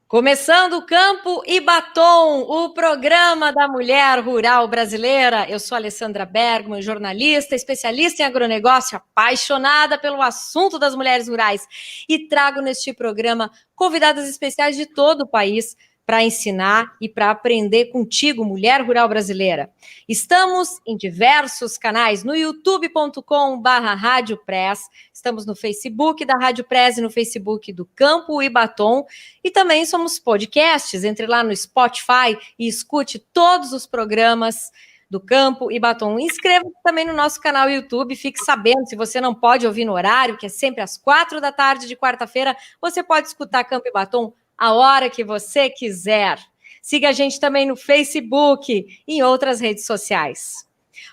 Começando o Campo e Batom, o programa da mulher rural brasileira. Eu sou Alessandra Bergman, jornalista, especialista em agronegócio, apaixonada pelo assunto das mulheres rurais. E trago neste programa convidadas especiais de todo o país para ensinar e para aprender contigo, mulher rural brasileira. Estamos em diversos canais, no youtube.com/Rádio Press, estamos no Facebook da Rádio Press e no Facebook do Campo e Batom, e também somos podcasts. Entre lá no Spotify e escute todos os programas do Campo e Batom. Inscreva-se também no nosso canal YouTube, fique sabendo, se você não pode ouvir no horário, que é sempre às 4 da tarde de quarta-feira, você pode escutar Campo e Batom a hora que você quiser. Siga a gente também no Facebook e em outras redes sociais.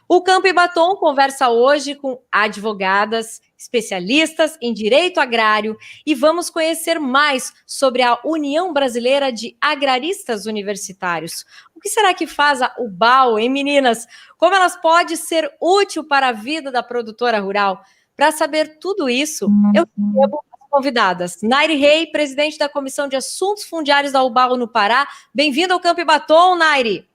O Campo e Batom conversa hoje com advogadas, especialistas em direito agrário, e vamos conhecer mais sobre a União Brasileira de Agraristas Universitários. O que será que faz a UBAL, hein, meninas? Como elas podem ser útil para a vida da produtora rural? Para saber tudo isso, eu recebo as convidadas. Nairi Rei, presidente da Comissão de Assuntos Fundiários da UBAL no Pará. Bem-vinda ao Campo e Batom, Nairi.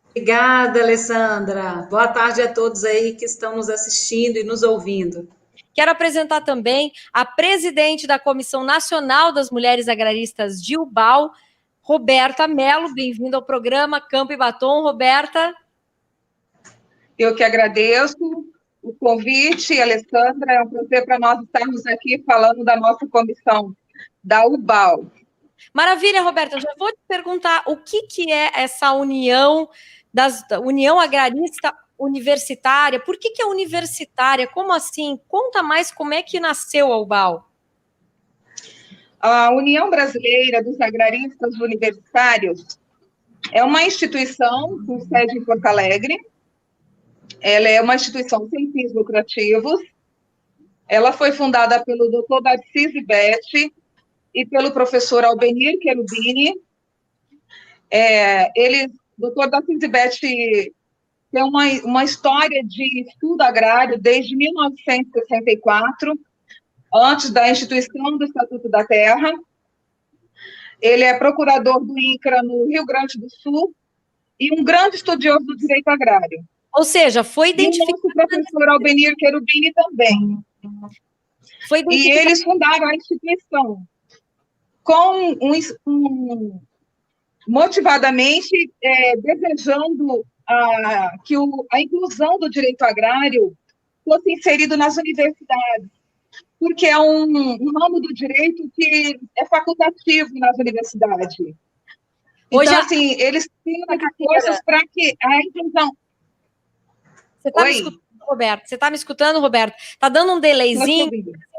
Obrigada, Alessandra. Boa tarde a todos aí que estão nos assistindo e nos ouvindo. Quero apresentar também a presidente da Comissão Nacional das Mulheres Agraristas de UBAL, Roberta Mello. Bem-vinda ao programa Campo e Batom, Roberta. Eu que agradeço o convite, Alessandra. É um prazer para nós estarmos aqui falando da nossa comissão da UBAL. Maravilha, Roberta. Eu já vou te perguntar o que é essa União Agrarista Universitária. Por que é universitária? Como assim? Conta mais como é que nasceu a UBAL. A União Brasileira dos Agraristas Universitários é uma instituição com sede em Porto Alegre. Ela é uma instituição sem fins lucrativos. Ela foi fundada pelo Dr. Darcísio Betti e pelo professor Albenir Cherubini. Dr. Darcísio Betti tem uma história de estudo agrário desde 1964, antes da instituição do Estatuto da Terra. Ele é procurador do INCRA no Rio Grande do Sul e um grande estudioso do direito agrário. Ou seja, foi identificado... E o nosso professor Albenir Cherubini também. E eles fundaram a instituição com motivadamente desejando que a inclusão do direito agrário fosse inserido nas universidades, porque é um ramo do direito que é facultativo nas universidades. Então, assim, eles têm forças para que a inclusão... Você está me escutando, Roberto? Você está me escutando, Roberto? Está dando um delayzinho.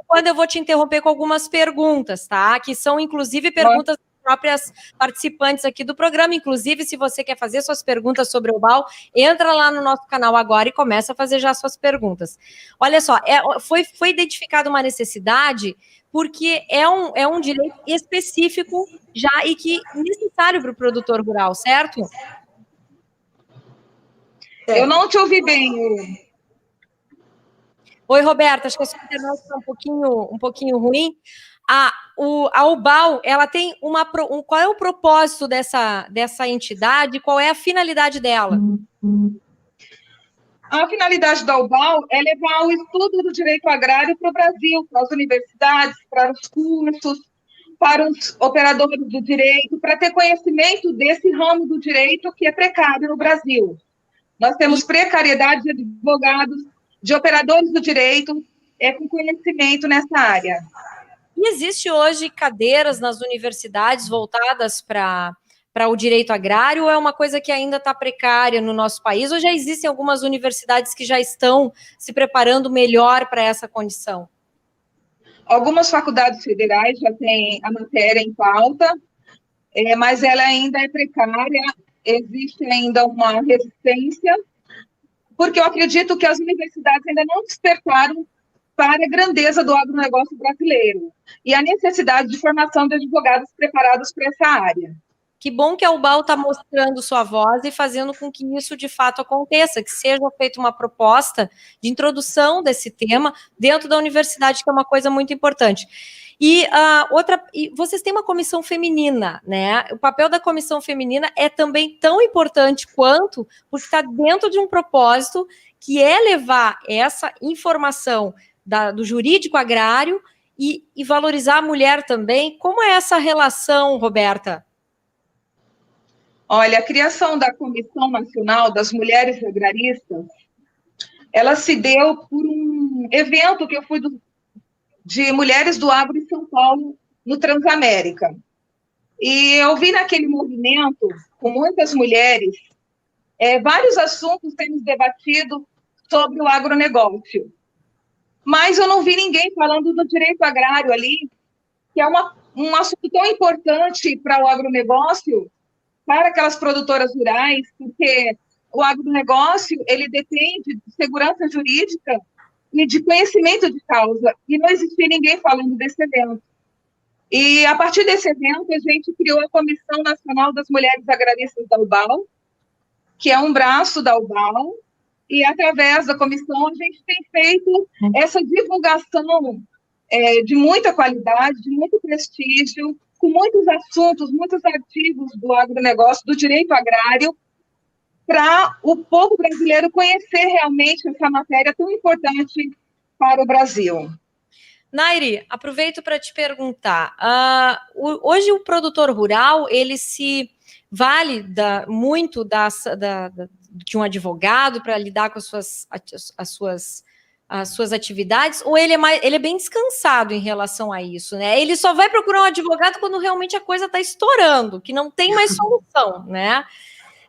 Quando eu vou te interromper com algumas perguntas, tá? Que são, inclusive, perguntas das próprias participantes aqui do programa. Inclusive, se você quer fazer suas perguntas sobre o UBAL, entra lá no nosso canal agora e começa a fazer já suas perguntas. Olha só, foi identificada uma necessidade porque é um direito específico já e que é necessário para o produtor rural, certo? Eu não te ouvi bem. Oi, Roberta, acho que a sua internet está um pouquinho ruim. A UBAL, ela tem qual é o propósito dessa entidade? Qual é a finalidade dela? A finalidade da UBAL é levar o estudo do direito agrário para o Brasil, para as universidades, para os cursos, para os operadores do direito, para ter conhecimento desse ramo do direito que é precário no Brasil. Nós temos precariedade de advogados, de operadores do direito, com conhecimento nessa área. E existe hoje cadeiras nas universidades voltadas para o direito agrário, ou é uma coisa que ainda está precária no nosso país, ou já existem algumas universidades que já estão se preparando melhor para essa condição? Algumas faculdades federais já têm a matéria em pauta, mas ela ainda é precária, existe ainda uma resistência, porque eu acredito que as universidades ainda não despertaram para a grandeza do agronegócio brasileiro e a necessidade de formação de advogados preparados para essa área. Que bom que a UBAL está mostrando sua voz e fazendo com que isso de fato aconteça, que seja feita uma proposta de introdução desse tema dentro da universidade, que é uma coisa muito importante. E vocês têm uma comissão feminina, né? O papel da comissão feminina é também tão importante quanto, porque está dentro de um propósito que é levar essa informação do jurídico agrário e valorizar a mulher também. Como é essa relação, Roberta? Olha, a criação da Comissão Nacional das Mulheres Agraristas, ela se deu por um evento que eu fui de Mulheres do Agro em São Paulo, no Transamérica. E eu vi naquele movimento, com muitas mulheres, vários assuntos sendo debatidos sobre o agronegócio. Mas eu não vi ninguém falando do direito agrário ali, que é um assunto tão importante para o agronegócio, para aquelas produtoras rurais, porque o agronegócio, ele depende de segurança jurídica e de conhecimento de causa, e não existia ninguém falando desse evento. E, a partir desse evento, a gente criou a Comissão Nacional das Mulheres Agraristas da UBAL, que é um braço da UBAL, e, através da comissão, a gente tem feito essa divulgação de muita qualidade, de muito prestígio, com muitos assuntos, muitos artigos do agronegócio, do direito agrário, para o povo brasileiro conhecer realmente essa matéria tão importante para o Brasil. Nairi, aproveito para te perguntar, hoje o produtor rural, ele se vale muito de um advogado para lidar com as suas atividades, ou ele é bem descansado em relação a isso, né? Ele só vai procurar um advogado quando realmente a coisa está estourando, que não tem mais solução, né?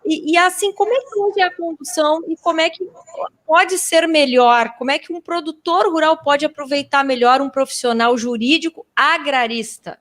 E assim, como é que hoje é a condução e como é que pode ser melhor? Como é que um produtor rural pode aproveitar melhor um profissional jurídico agrarista?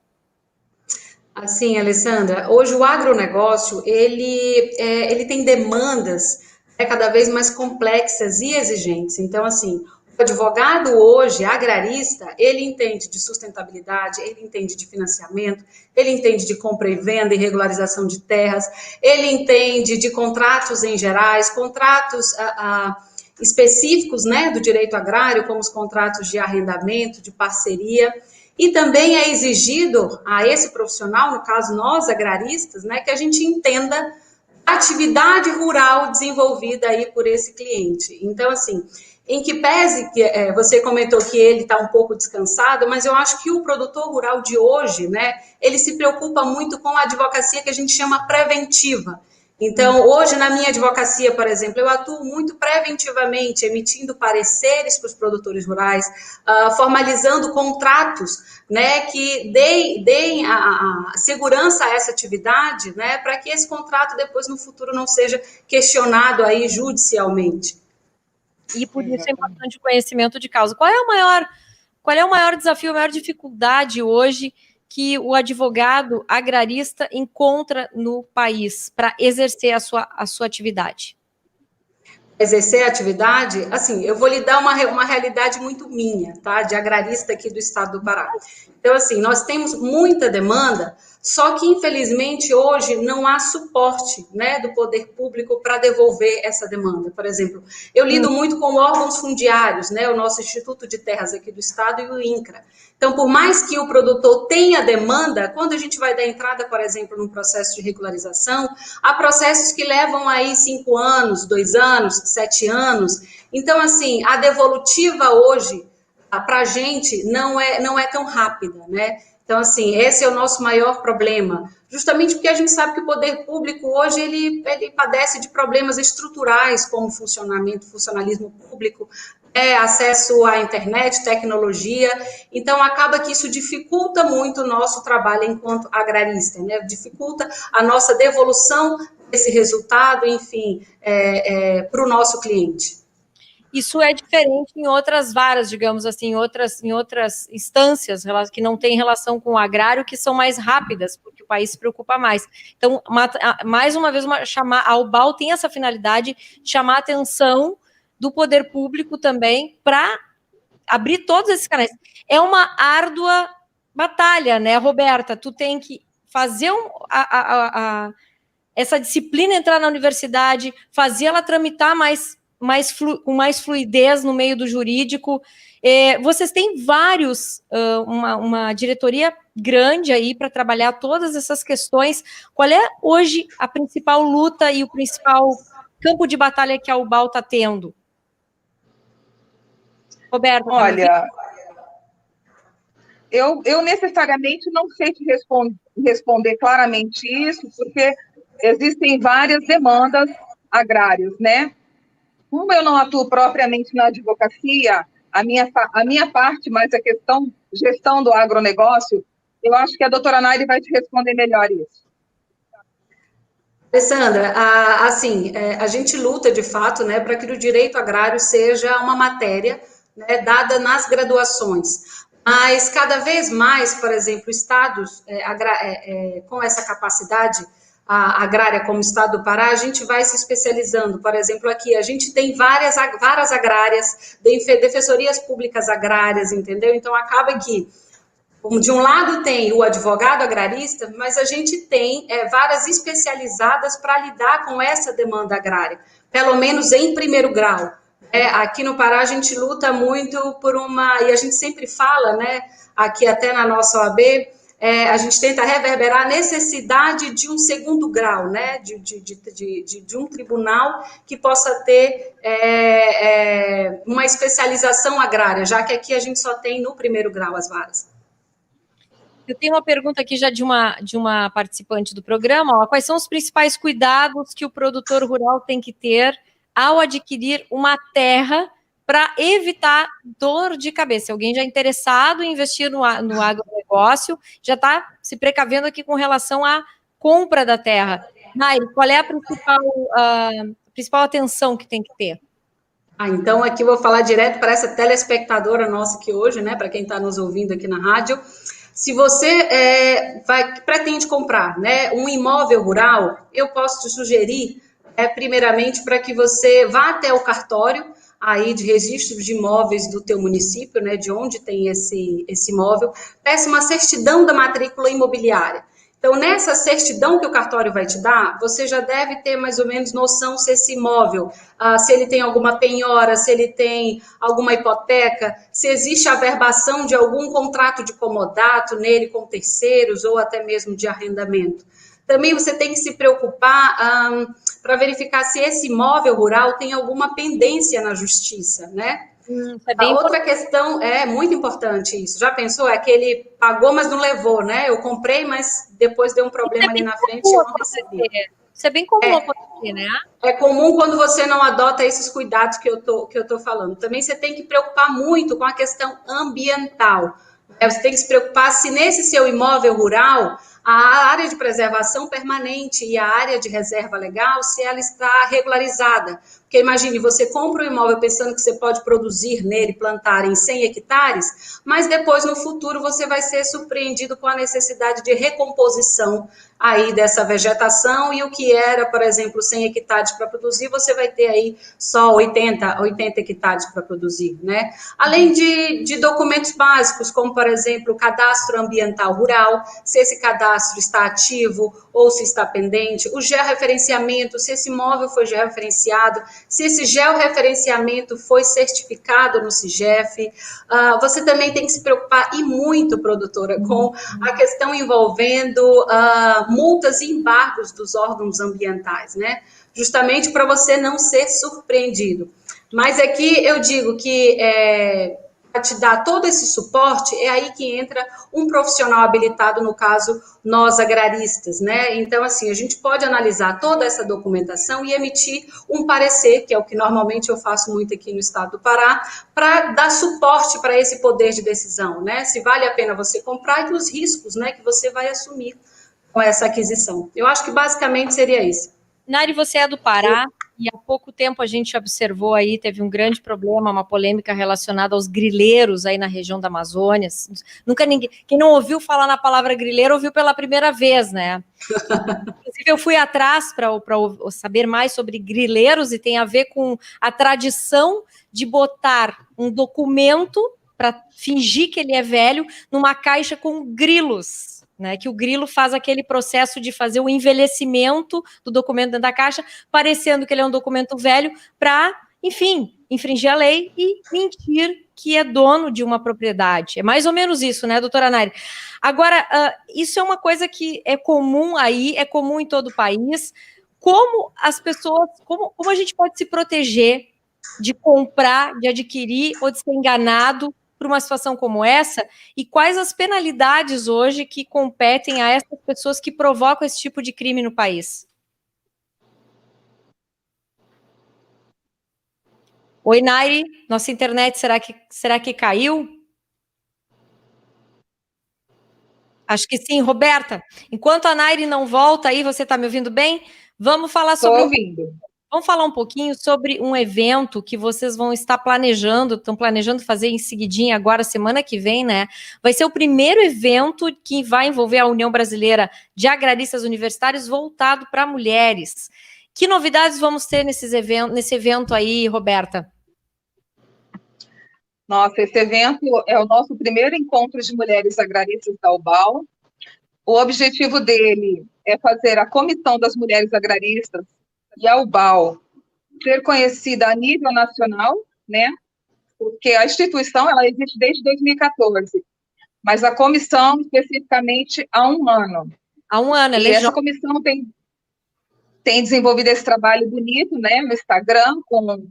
Assim, Alessandra, hoje o agronegócio, ele tem demandas cada vez mais complexas e exigentes. Então, assim, o advogado hoje, agrarista, ele entende de sustentabilidade, ele entende de financiamento, ele entende de compra e venda e regularização de terras, ele entende de contratos em gerais, contratos específicos, né, do direito agrário, como os contratos de arrendamento, de parceria. E também é exigido a esse profissional, no caso nós agraristas, né, que a gente entenda a atividade rural desenvolvida aí por esse cliente. Então, assim, em que pese que você comentou que ele está um pouco descansado, mas eu acho que o produtor rural de hoje, né, ele se preocupa muito com a advocacia que a gente chama preventiva. Então, hoje, na minha advocacia, por exemplo, eu atuo muito preventivamente, emitindo pareceres para os produtores rurais, formalizando contratos, né, que deem a segurança a essa atividade, né, para que esse contrato depois, no futuro, não seja questionado aí judicialmente. E por isso é importante o conhecimento de causa. Qual é o maior desafio, a maior dificuldade hoje que o advogado agrarista encontra no país para exercer a sua atividade? Exercer a atividade, assim, eu vou lhe dar uma realidade muito minha, tá? De agrarista aqui do estado do Pará. Então, assim, nós temos muita demanda, só que, infelizmente, hoje não há suporte, né, do poder público para devolver essa demanda. Por exemplo, eu lido muito com órgãos fundiários, né, o nosso Instituto de Terras aqui do estado e o INCRA. Então, por mais que o produtor tenha demanda, quando a gente vai dar entrada, por exemplo, num processo de regularização, há processos que levam aí 5 anos, 2 anos, 7 anos. Então, assim, a devolutiva hoje, para a gente, não é tão rápida, né? Então, assim, esse é o nosso maior problema, justamente porque a gente sabe que o poder público hoje, ele padece de problemas estruturais, como funcionalismo público, acesso à internet, tecnologia, então acaba que isso dificulta muito o nosso trabalho enquanto agrarista, né? Dificulta a nossa devolução desse resultado, enfim, para o nosso cliente. Isso é diferente em outras varas, digamos assim, em outras instâncias que não têm relação com o agrário, que são mais rápidas, porque o país se preocupa mais. Então, mais uma vez, a UBAL tem essa finalidade de chamar a atenção do poder público também para abrir todos esses canais. É uma árdua batalha, né, Roberta? Tu tem que fazer essa disciplina entrar na universidade, fazer ela tramitar com mais fluidez no meio do jurídico. Vocês têm uma diretoria grande aí para trabalhar todas essas questões. Qual é hoje a principal luta e o principal campo de batalha que a UBAL está tendo? Roberto. Olha, eu necessariamente não sei te responder claramente isso, porque existem várias demandas agrárias, né? Como eu não atuo propriamente na advocacia, a minha parte, mais a questão gestão do agronegócio, eu acho que a doutora Nairi vai te responder melhor isso. Alessandra, assim, a gente luta, de fato, né, para que o direito agrário seja uma matéria, né, dada nas graduações. Mas, cada vez mais, por exemplo, estados com essa capacidade agrária, como o estado do Pará, a gente vai se especializando. Por exemplo, aqui a gente tem várias agrárias, defensorias públicas agrárias, entendeu? Então, acaba que de um lado tem o advogado agrarista, mas a gente tem varas especializadas para lidar com essa demanda agrária, pelo menos em primeiro grau. Aqui no Pará a gente luta muito e a gente sempre fala, né, aqui até na nossa OAB, a gente tenta reverberar a necessidade de um segundo grau, né, de um tribunal que possa ter uma especialização agrária, já que aqui a gente só tem no primeiro grau as varas. Eu tenho uma pergunta aqui já de uma participante do programa. Quais são os principais cuidados que o produtor rural tem que ter ao adquirir uma terra para evitar dor de cabeça? Alguém já interessado em investir no agronegócio já está se precavendo aqui com relação à compra da terra. Nairi, qual é a principal atenção que tem que ter? Então aqui eu vou falar direto para essa telespectadora nossa aqui hoje, né, para quem está nos ouvindo aqui na rádio. Se você pretende comprar, né, um imóvel rural, eu posso te sugerir, primeiramente, para que você vá até o cartório aí de registro de imóveis do teu município, né, de onde tem esse imóvel, peça uma certidão da matrícula imobiliária. Então, nessa certidão que o cartório vai te dar, você já deve ter mais ou menos noção se esse imóvel, se ele tem alguma penhora, se ele tem alguma hipoteca, se existe averbação de algum contrato de comodato nele com terceiros ou até mesmo de arrendamento. Também você tem que se preocupar para verificar se esse imóvel rural tem alguma pendência na justiça, né? A outra questão é muito importante isso. Já pensou? É que ele pagou, mas não levou, né? Eu comprei, mas depois deu um problema ali na frente e eu não recebi. Isso é bem comum acontecer, né? É comum quando você não adota esses cuidados que eu tô falando. Também você tem que preocupar muito com a questão ambiental. Você tem que se preocupar se nesse seu imóvel rural a área de preservação permanente e a área de reserva legal, se ela está regularizada. Porque imagine, você compra um imóvel pensando que você pode produzir nele, plantar em 100 hectares, mas depois, no futuro, você vai ser surpreendido com a necessidade de recomposição aí dessa vegetação, e o que era, por exemplo, 100 hectares para produzir, você vai ter aí só 80 hectares para produzir, né? Além de documentos básicos, como, por exemplo, o cadastro ambiental rural, se esse cadastro está ativo ou se está pendente, o georreferenciamento, se esse imóvel foi georreferenciado, se esse georreferenciamento foi certificado no CIGEF. Você também tem que se preocupar, e muito, produtora, com a questão envolvendo multas e embargos dos órgãos ambientais, né? Justamente para você não ser surpreendido. Mas aqui eu digo que para te dar todo esse suporte, é aí que entra um profissional habilitado, no caso, nós agraristas, né? Então, assim, a gente pode analisar toda essa documentação e emitir um parecer, que é o que normalmente eu faço muito aqui no estado do Pará, para dar suporte para esse poder de decisão, né? Se vale a pena você comprar e os riscos, né, que você vai assumir com essa aquisição. Eu acho que basicamente seria isso. Nairi, você é do Pará e há pouco tempo a gente observou aí, teve um grande problema, uma polêmica relacionada aos grileiros aí na região da Amazônia. Nunca ninguém, quem não ouviu falar na palavra grileiro, ouviu pela primeira vez, né? Inclusive eu fui atrás para saber mais sobre grileiros e tem a ver com a tradição de botar um documento para fingir que ele é velho numa caixa com grilos, né? Que o Grilo faz aquele processo de fazer o envelhecimento do documento dentro da caixa, parecendo que ele é um documento velho, para, enfim, infringir a lei e mentir que é dono de uma propriedade. É mais ou menos isso, né, doutora Nairi? Agora, isso é uma coisa que é comum aí, é comum em todo o país. Como as pessoas, como a gente pode se proteger de comprar, de adquirir ou de ser enganado por uma situação como essa? E quais as penalidades hoje que competem a essas pessoas que provocam esse tipo de crime no país? Oi, Nairi, nossa internet será que caiu? Acho que sim. Roberta, enquanto a Nairi não volta aí, você está me ouvindo bem? Vamos falar sobre... Vamos falar um pouquinho sobre um evento que vocês vão estar estão planejando fazer em seguidinha agora, semana que vem, né? Vai ser o primeiro evento que vai envolver a União Brasileira de Agraristas Universitários voltado para mulheres. Que novidades vamos ter nesse evento aí, Roberta? Nossa, esse evento é o nosso primeiro encontro de mulheres agraristas da UBAL. O objetivo dele é fazer a Comissão das Mulheres Agraristas e a UBAL ser conhecida a nível nacional, né? Porque a instituição ela existe desde 2014, mas a comissão especificamente há um ano. Há um ano, e essa comissão tem desenvolvido esse trabalho bonito, né, no Instagram, com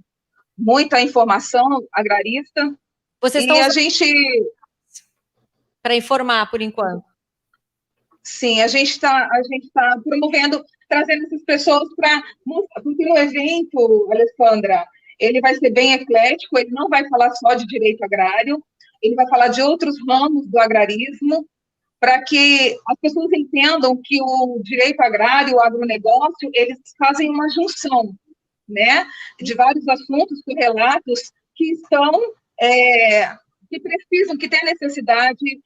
muita informação agrarista. Vocês estão... a gente... Para informar, por enquanto. Sim, a gente está promovendo, trazendo essas pessoas para... Porque no evento, Alessandra, ele vai ser bem eclético, ele não vai falar só de direito agrário, ele vai falar de outros ramos do agrarismo, para que as pessoas entendam que o direito agrário, o agronegócio, eles fazem uma junção, né, de vários assuntos correlatos que estão, que precisam, que têm necessidade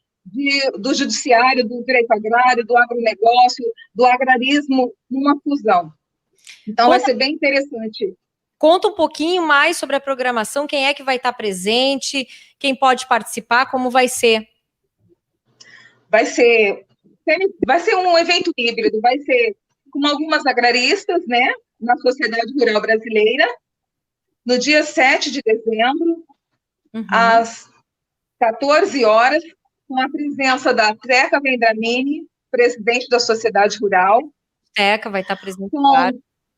do judiciário, do direito agrário, do agronegócio, do agrarismo, numa fusão. Então, vai ser bem interessante. Conta um pouquinho mais sobre a programação, quem é que vai estar presente, quem pode participar, como vai ser? Vai ser um evento híbrido, vai ser com algumas agraristas, né, na Sociedade Rural Brasileira, no dia 7 de dezembro, às 14 horas, com a presença da Teca Vendramini, presidente da Sociedade Rural. Teca vai estar presente. Com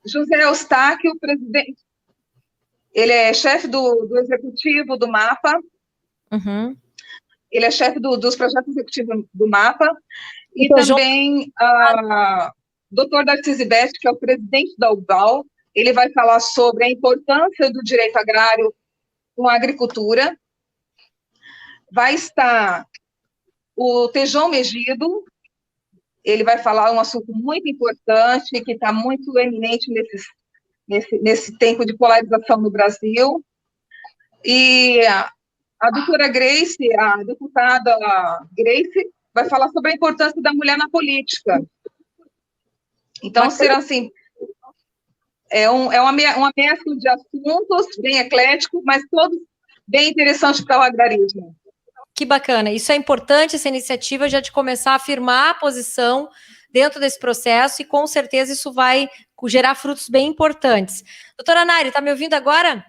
José Eustáquio, presidente. Ele é chefe do executivo do MAPA. Ele é chefe dos projetos executivos do MAPA. E também o doutor Darcísio Best, que é o presidente da UBAL. Ele vai falar sobre a importância do direito agrário com a agricultura. Vai estar o Tejon Megido, ele vai falar um assunto muito importante, que está muito eminente nesse tempo de polarização no Brasil. E a doutora Grace, a deputada Grace, vai falar sobre a importância da mulher na política. Então, será assim, uma mescla de assuntos, bem eclético, mas todos bem interessantes para o agrarismo. Que bacana, isso é importante, essa iniciativa já de começar a afirmar a posição dentro desse processo e com certeza isso vai gerar frutos bem importantes. Doutora Nairi, está me ouvindo agora?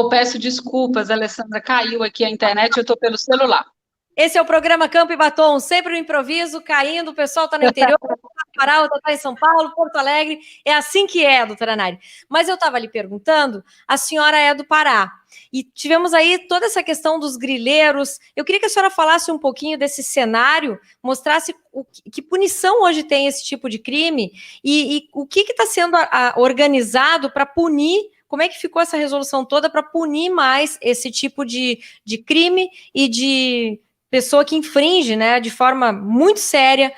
Peço desculpas, Alessandra, caiu aqui a internet, eu estou pelo celular. Esse é o programa Campo e Batom, sempre no improviso, caindo, o pessoal está no interior, Pará, está em São Paulo, Porto Alegre, é assim que é, doutora Nairi. Mas eu estava lhe perguntando, a senhora é do Pará, e tivemos aí toda essa questão dos grileiros, eu queria que a senhora falasse um pouquinho desse cenário, mostrasse que punição hoje tem esse tipo de crime, e o que está sendo organizado para punir. Como é que ficou essa resolução toda para punir mais esse tipo de crime e de pessoa que infringe, né, de forma muito séria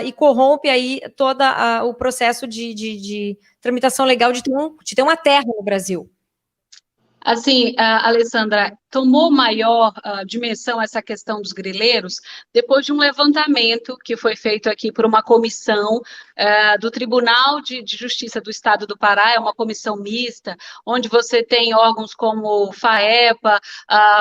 e corrompe aí todo o processo de tramitação legal de ter uma terra no Brasil? Assim, Alessandra, tomou maior dimensão essa questão dos grileiros depois de um levantamento que foi feito aqui por uma comissão do Tribunal de Justiça do Estado do Pará, é uma comissão mista, onde você tem órgãos como FAEPA,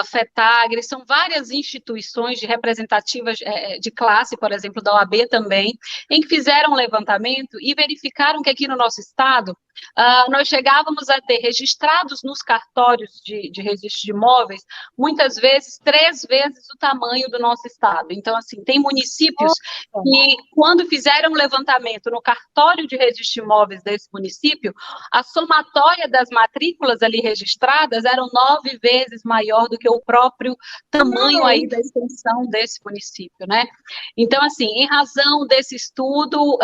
FETAGRE, são várias instituições representativas de classe, por exemplo, da OAB também, em que fizeram um levantamento e verificaram que aqui no nosso estado nós chegávamos a ter registrados nos cartórios de registro de imóveis, muitas vezes 3 vezes o tamanho do nosso estado. Então, assim, tem municípios que, quando fizeram um levantamento no cartório de registro de imóveis desse município, a somatória das matrículas ali registradas eram 9 vezes maior do que o próprio tamanho aí da extensão desse município, né? Então, assim, em razão desse estudo,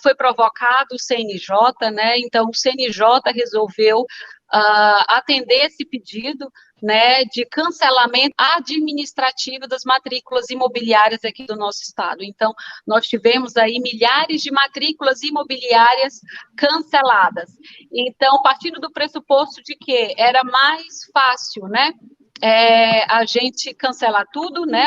foi provocado o CNJ, né? Então, o CNJ resolveu atender esse pedido, né, de cancelamento administrativo das matrículas imobiliárias aqui do nosso estado. Então, nós tivemos aí milhares de matrículas imobiliárias canceladas. Então, partindo do pressuposto de que era mais fácil, né, a gente cancelar tudo, né?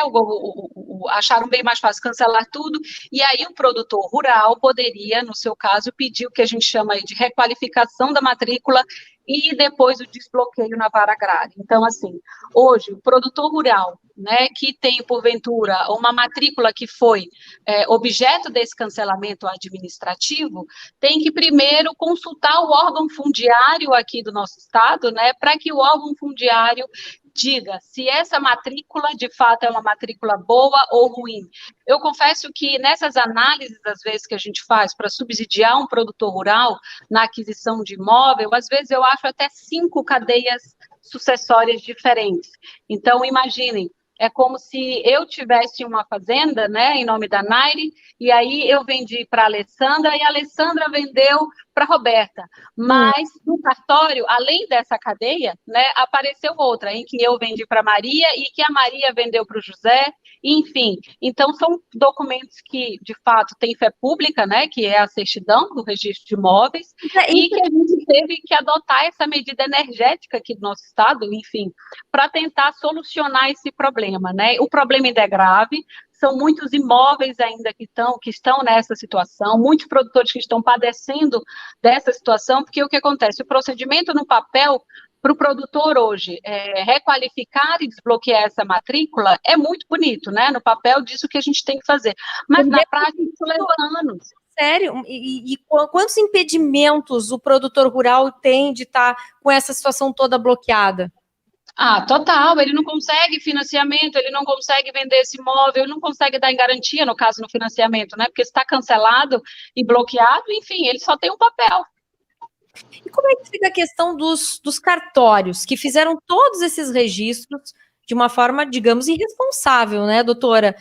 Acharam bem mais fácil cancelar tudo, e aí o produtor rural poderia, no seu caso, pedir o que a gente chama aí de requalificação da matrícula e depois o desbloqueio na vara agrária. Então, assim, hoje, o produtor rural, né, que tem, porventura, uma matrícula que foi objeto desse cancelamento administrativo, tem que primeiro consultar o órgão fundiário aqui do nosso estado, né, para que o órgão fundiário diga se essa matrícula, de fato, é uma matrícula boa ou ruim. Eu confesso que nessas análises, às vezes, que a gente faz para subsidiar um produtor rural na aquisição de imóvel, às vezes eu acho até 5 cadeias sucessórias diferentes. Então, imaginem, é como se eu tivesse uma fazenda, né, em nome da Naire, e aí eu vendi para a Alessandra, e a Alessandra vendeu para a Roberta. Mas no cartório, além dessa cadeia, né, apareceu outra, em que eu vendi para a Maria e que a Maria vendeu para o José, enfim. Então, são documentos que, de fato, têm fé pública, né, que é a certidão do registro de imóveis, e que a gente teve que adotar essa medida energética aqui do nosso estado, enfim, para tentar solucionar esse problema, né? O problema ainda é grave, são muitos imóveis ainda que estão nessa situação, muitos produtores que estão padecendo dessa situação, porque o que acontece? O procedimento no papel para o produtor hoje requalificar e desbloquear essa matrícula é muito bonito, né? No papel disso que a gente tem que fazer, mas na prática isso leva anos. Sério? E quantos impedimentos o produtor rural tem de estar com essa situação toda bloqueada? Total, ele não consegue financiamento, ele não consegue vender esse imóvel, ele não consegue dar em garantia, no caso, no financiamento, né? Porque está cancelado e bloqueado, enfim, ele só tem um papel. E como é que fica a questão dos cartórios, que fizeram todos esses registros de uma forma, digamos, irresponsável, né, doutora?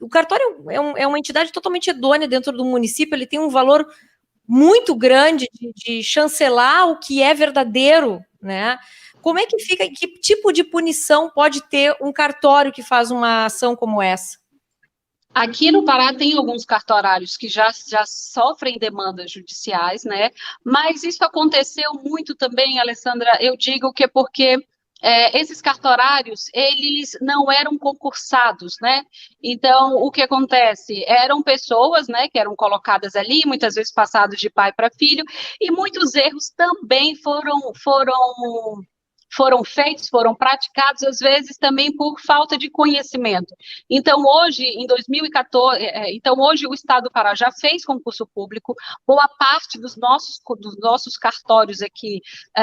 O cartório é uma entidade totalmente idônea dentro do município, ele tem um valor muito grande de chancelar o que é verdadeiro, né? Como é que fica, que tipo de punição pode ter um cartório que faz uma ação como essa? Aqui no Pará tem alguns cartorários que já sofrem demandas judiciais, né? Mas isso aconteceu muito também, Alessandra, eu digo que é porque esses cartorários, eles não eram concursados, né? Então, o que acontece? Eram pessoas, né, que eram colocadas ali, muitas vezes passados de pai para filho, e muitos erros também foram feitos, foram praticados, às vezes também por falta de conhecimento. Então, hoje, em 2014, hoje o Estado do Pará já fez concurso público, boa parte dos nossos cartórios aqui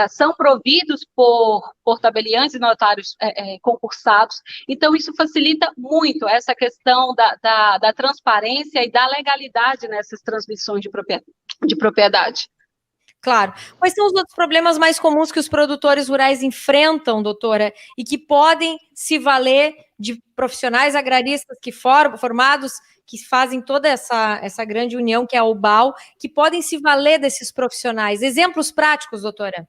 são providos por tabeliães e notários concursados, então isso facilita muito essa questão da transparência e da legalidade nessas transmissões de propriedade. Claro. Quais são os outros problemas mais comuns que os produtores rurais enfrentam, doutora, e que podem se valer de profissionais agraristas formados, que fazem toda essa grande união que é a UBAL, que podem se valer desses profissionais? Exemplos práticos, doutora.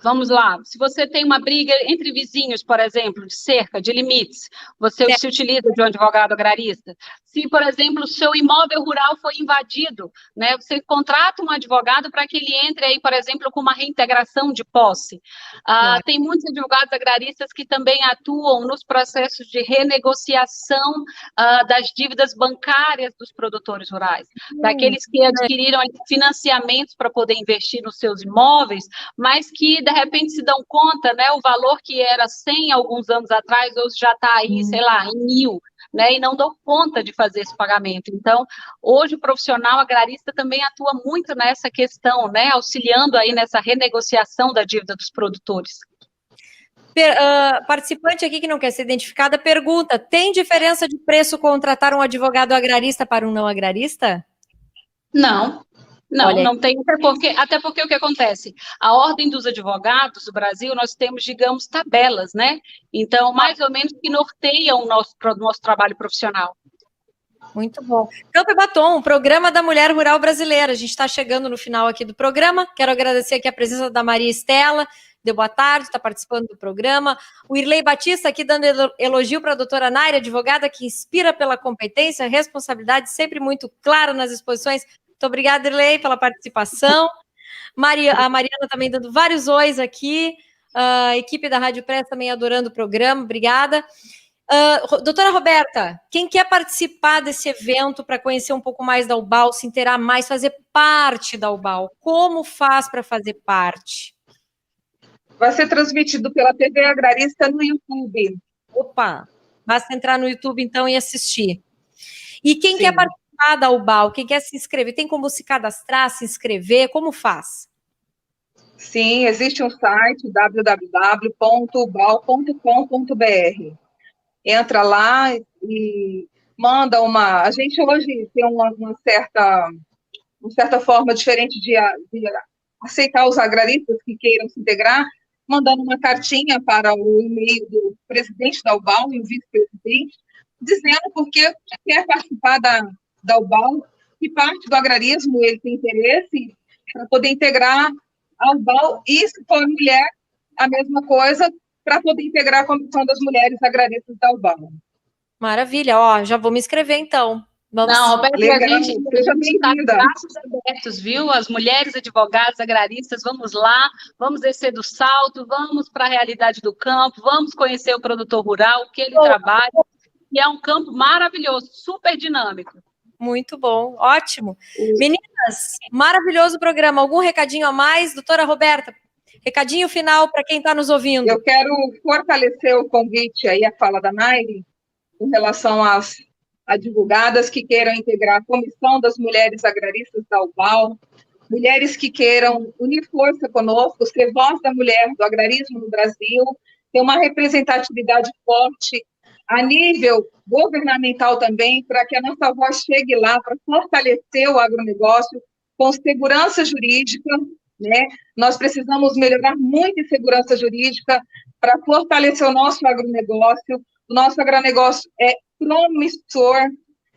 Vamos lá. Se você tem uma briga entre vizinhos, por exemplo, de cerca, de limites, você se utiliza de um advogado agrarista. se, por exemplo, o seu imóvel rural foi invadido, né? Você contrata um advogado para que ele entre aí, por exemplo, com uma reintegração de posse. Tem muitos advogados agraristas que também atuam nos processos de renegociação das dívidas bancárias dos produtores rurais, daqueles que adquiriram financiamentos para poder investir nos seus imóveis, mas que, de repente, se dão conta, né, o valor que era 100 alguns anos atrás, hoje já está aí, sei lá, em 1.000, né, e não dão conta de fazer esse pagamento. Então, hoje o profissional agrarista também atua muito nessa questão, né, auxiliando aí nessa renegociação da dívida dos produtores. Participante aqui que não quer ser identificada pergunta: tem diferença de preço contratar um advogado agrarista para um não agrarista? Não. Não tem, até porque o que acontece? A Ordem dos Advogados do Brasil, nós temos, digamos, tabelas, né? Então, mais ou menos que norteiam o nosso trabalho profissional. Muito bom. Campo e Batom, programa da Mulher Rural Brasileira. A gente está chegando no final aqui do programa. Quero agradecer aqui a presença da Maria Estela. Deu boa tarde, está participando do programa. O Irley Batista aqui dando elogio para a doutora Naira, advogada que inspira pela competência, responsabilidade, sempre muito clara nas exposições. Muito obrigada, Irley, pela participação. A Mariana também dando vários ois aqui. A equipe da Rádio Press também adorando o programa. Obrigada. Doutora Roberta, quem quer participar desse evento para conhecer um pouco mais da UBAL, se inteirar mais, fazer parte da UBAL, como faz para fazer parte? Vai ser transmitido pela TV Agrarista no YouTube. Opa, basta entrar no YouTube então e assistir. E quem quer participar da UBAL, quem quer se inscrever, tem como se cadastrar, se inscrever, como faz? Sim, existe um site www.ubal.com.br. Entra lá e manda uma... A gente hoje tem uma certa forma diferente de aceitar os agraristas que queiram se integrar, mandando uma cartinha para o e-mail do presidente da UBAL e o vice-presidente, dizendo porque quer participar da UBAL, que parte do agrarismo ele tem interesse para poder integrar a UBAL, e se for mulher, a mesma coisa, para poder integrar a Comissão das Mulheres Agraristas da UBAL. Maravilha, ó, já vou me inscrever então. Não, Roberto, legal, a gente está de braços abertos, viu? As mulheres advogadas agraristas, vamos lá, vamos descer do salto, vamos para a realidade do campo, vamos conhecer o produtor rural, o que ele trabalha, e é um campo maravilhoso, super dinâmico. Muito bom, ótimo. Meninas, maravilhoso programa. Algum recadinho a mais? Doutora Roberta, recadinho final para quem está nos ouvindo. Eu quero fortalecer o convite aí, a fala da Naire, em relação às advogadas que queiram integrar a Comissão das Mulheres Agraristas da UBAL, mulheres que queiram unir força conosco, ser voz da mulher do agrarismo no Brasil, ter uma representatividade forte a nível governamental também, para que a nossa voz chegue lá, para fortalecer o agronegócio com segurança jurídica, né? Nós precisamos melhorar muito em segurança jurídica para fortalecer o nosso agronegócio. O nosso agronegócio é promissor,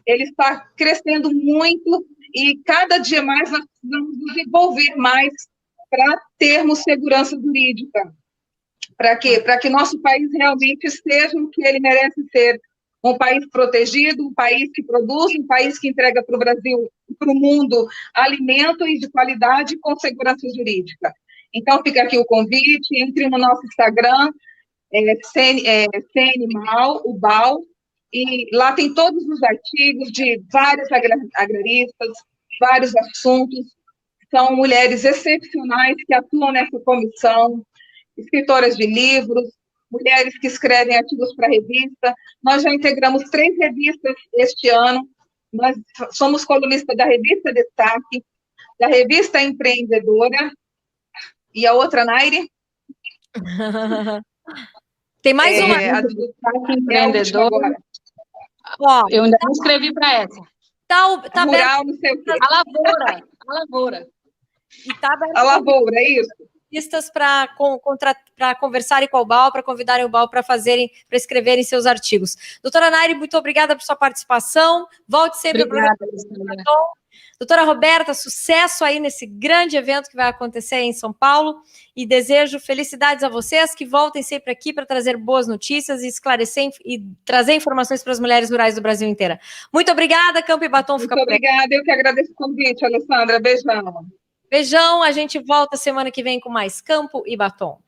ele está crescendo muito e cada dia mais nós precisamos nos envolver mais para termos segurança jurídica. Para quê? Para que nosso país realmente seja o que ele merece ser, um país protegido, um país que produz, um país que entrega para o Brasil e para o mundo alimento e de qualidade com segurança jurídica. Então, fica aqui o convite, entre no nosso Instagram, CNMAL, UBAL, e lá tem todos os artigos de vários agraristas, vários assuntos, são mulheres excepcionais que atuam nessa comissão, escritoras de livros, mulheres que escrevem artigos para revista. Nós já integramos 3 revistas este ano, nós somos colunistas da Revista Destaque, da Revista Empreendedora, e a outra, Naire? Tem mais uma. A do Destaque Empreendedora. Ó, eu ainda não escrevi para essa. Tá Rural, não sei o quê. A Lavoura. E tá a Lavoura, é isso? jornalistas para conversarem com o UBAL, para convidarem o UBAL para escreverem seus artigos. Doutora Nairi, muito obrigada por sua participação. Volte sempre para o programa. Doutora Roberta, sucesso aí nesse grande evento que vai acontecer em São Paulo e desejo felicidades a vocês, que voltem sempre aqui para trazer boas notícias e esclarecer e trazer informações para as mulheres rurais do Brasil inteira. Muito obrigada, Campo e Batom. Muito obrigada, eu que agradeço o convite, Alessandra. Beijão. Beijão, a gente volta semana que vem com mais Campo e Batom.